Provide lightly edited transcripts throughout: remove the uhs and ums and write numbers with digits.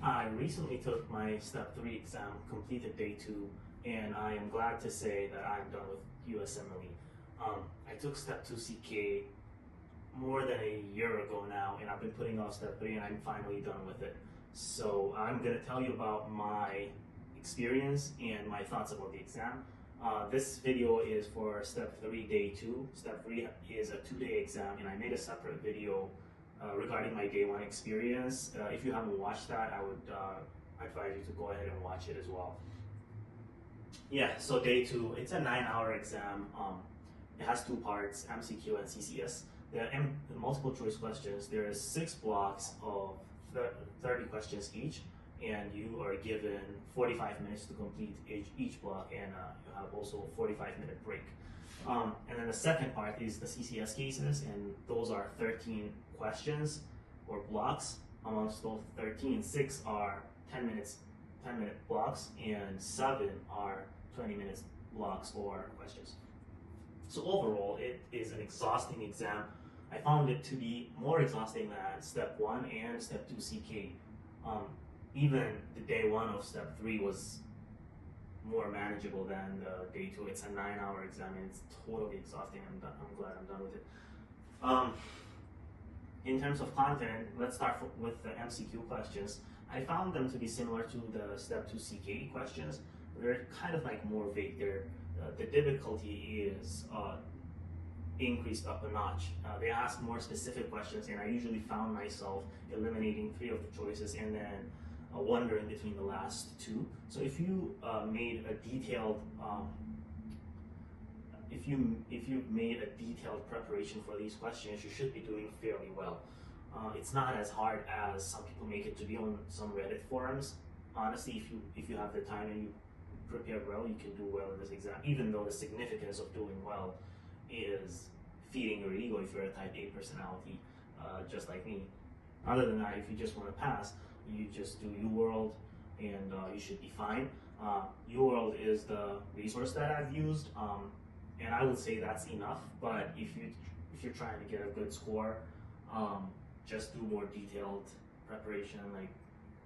I recently took my Step 3 exam, completed day 2, and I am glad to say that I'm done with USMLE. I took Step 2 CK more than a year ago now, and I've been putting off Step 3, and I'm finally done with it. So I'm going to tell you about my experience and my thoughts about the exam. This video is for Step 3 Day 2. Step 3 is a 2-day exam, and I made a separate video regarding my Day 1 experience. If you haven't watched that, I would advise you to go ahead and watch it as well. Yeah, so Day 2, it's a 9-hour exam. It has 2 parts, MCQ and CCS. There are multiple choice questions. There is 6 blocks of 30 questions each, and you are given 45 minutes to complete each block, and you have also a 45-minute break. And then the second part is the CCS cases, and those are 13 questions or blocks. Amongst those 13, 6 are 10-minute blocks, and 7 are 20-minute blocks or questions. So overall, it is an exhausting exam. I found it to be more exhausting than Step 1 and Step 2 CK. Even the Day 1 of Step 3 was more manageable than the Day 2. It's a 9-hour exam, and it's totally exhausting. I'm glad I'm done with it. In terms of content, let's start with the MCQ questions. I found them to be similar to the Step 2 CK questions. They're kind of like more vague. The difficulty is increased up a notch. They ask more specific questions, and I usually found myself eliminating 3 of the choices and then wondering between the last 2. So if you made a detailed if you made a detailed preparation for these questions, you should be doing fairly well. It's not as hard as some people make it to be on some Reddit forums. Honestly, if you have the time and you prepare well, you can do well in this exam, even though the significance of doing well is feeding your ego if you're a type A personality, just like me. Other than that, if you just want to pass, you just do UWorld, and you should be fine. UWorld is the resource that I've used, and I would say that's enough. But if you're trying to get a good score, just do more detailed preparation, like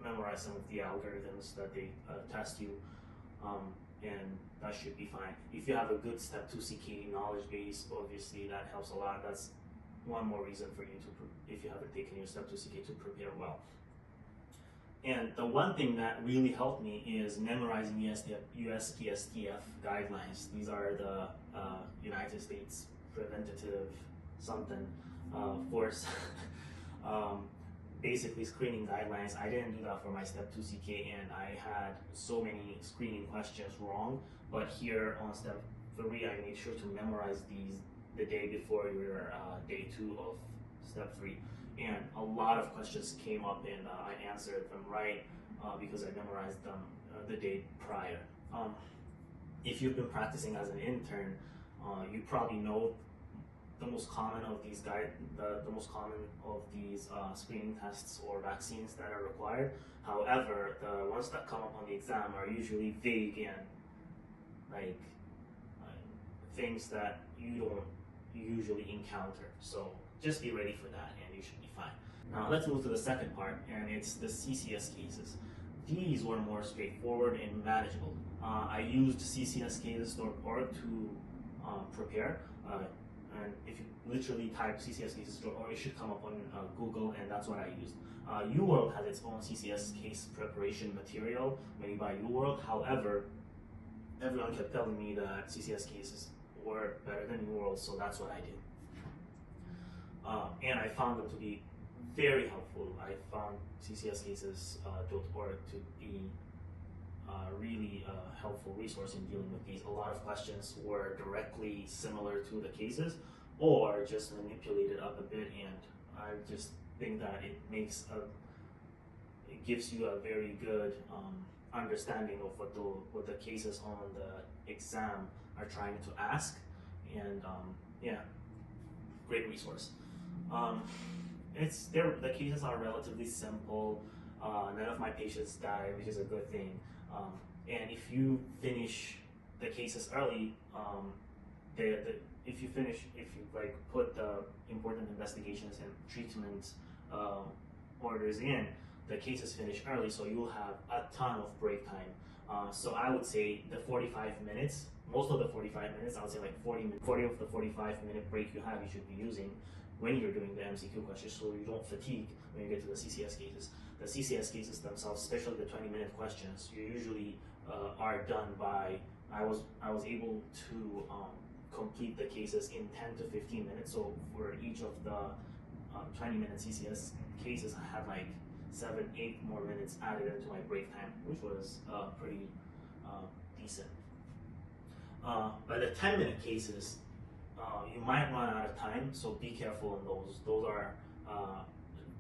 memorize some of the algorithms that they test you, and that should be fine. If you have a good Step 2 CK knowledge base, obviously that helps a lot. That's one more reason for you to, if you haven't taken your Step 2 CK, to prepare well. And the one thing that really helped me is memorizing USPSTF guidelines. These are the United States Preventative something force. Basically screening guidelines. I didn't do that for my Step 2 CK, and I had so many screening questions wrong. But here on Step 3, I made sure to memorize these the day before your Day 2 of Step 3. And a lot of questions came up, and I answered them right because I memorized them the day prior. If you've been practicing as an intern, you probably know the most common of these screening tests or vaccines that are required. However, the ones that come up on the exam are usually vague and like things that you don't usually encounter. So just be ready for that, and you should be fine. Now let's move to the second part, and it's the CCS cases. These were more straightforward and manageable. I used ccscases.org to prepare. And if you literally type CCS cases.org, it should come up on Google, and that's what I used. UWorld has its own CCS case preparation material when you buy UWorld. However, everyone kept telling me that CCS cases were better than UWorld, so that's what I did. And I found them to be very helpful. I found ccscases.org to be really helpful resource in dealing with these. A lot of questions were directly similar to the cases, or just manipulated up a bit, and I just think that it gives you a very good understanding of what the cases on the exam are trying to ask, and yeah, great resource. The cases are relatively simple. None of my patients die, which is a good thing. And if you finish the cases early, if you put the important investigations and treatment orders in, the cases finish early, so you'll have a ton of break time. So I would say the 45 minutes, most of the 45 minutes, I would say like 40 of the 45-minute break you have, you should be using when you're doing the MCQ questions, so you don't fatigue when you get to the CCS cases. The CCS cases themselves, especially the 20-minute questions, you usually are done by, I was able to complete the cases in 10 to 15 minutes. So for each of the 20-minute CCS cases, I had like 7-8 more minutes added into my break time, which was pretty decent. But the 10-minute cases, you might run out of time, so be careful on those. Those are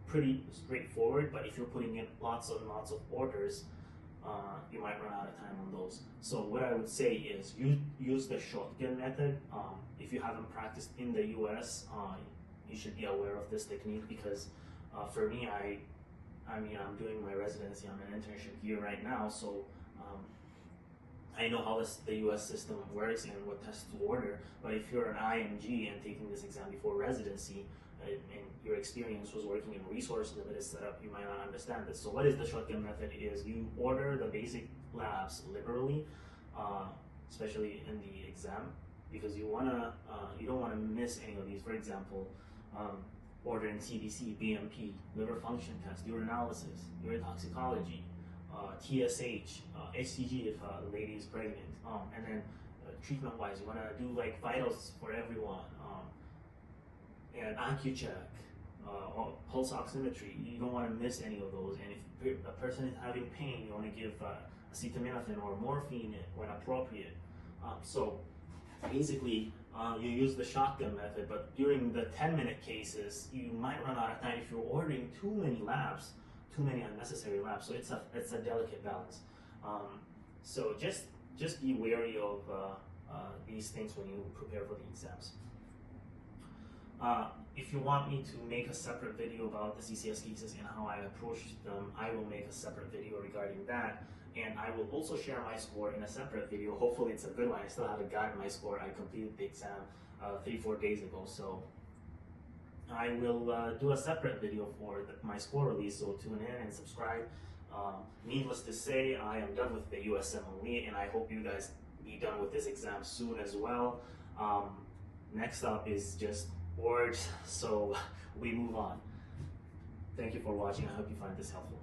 pretty straightforward, but if you're putting in lots and lots of orders, you might run out of time on those. So what I would say is use the shotgun method. If you haven't practiced in the US, you should be aware of this technique, because for me, I mean, I'm doing my residency, I'm an internship year right now, so I know how the US system works and what tests to order. But if you're an IMG and taking this exam before residency, and your experience was working in resource limited setup, you might not understand this. So what is the shotgun method? Is you order the basic labs liberally, especially in the exam, because you don't wanna miss any of these. For example, ordering CBC, BMP, liver function test, urinalysis, urine toxicology, TSH, HCG if the lady is pregnant, and then treatment-wise, you want to do like vitals for everyone, and AccuCheck, pulse oximetry. You don't want to miss any of those. And if a person is having pain, you want to give acetaminophen or morphine when appropriate. So basically, you use the shotgun method, but during the 10-minute cases, you might run out of time if you're ordering too many labs, too many unnecessary labs. So it's a delicate balance. So just be wary of these things when you prepare for the exams. If you want me to make a separate video about the CCS cases and how I approached them, I will make a separate video regarding that. And I will also share my score in a separate video. Hopefully it's a good one. I still haven't gotten my score. I completed the exam 3-4 days ago. So I will do a separate video for my score release, so tune in and subscribe. Needless to say, I am done with the USMLE, and I hope you guys be done with this exam soon as well. Next up is just boards, so we move on. Thank you for watching. I hope you find this helpful.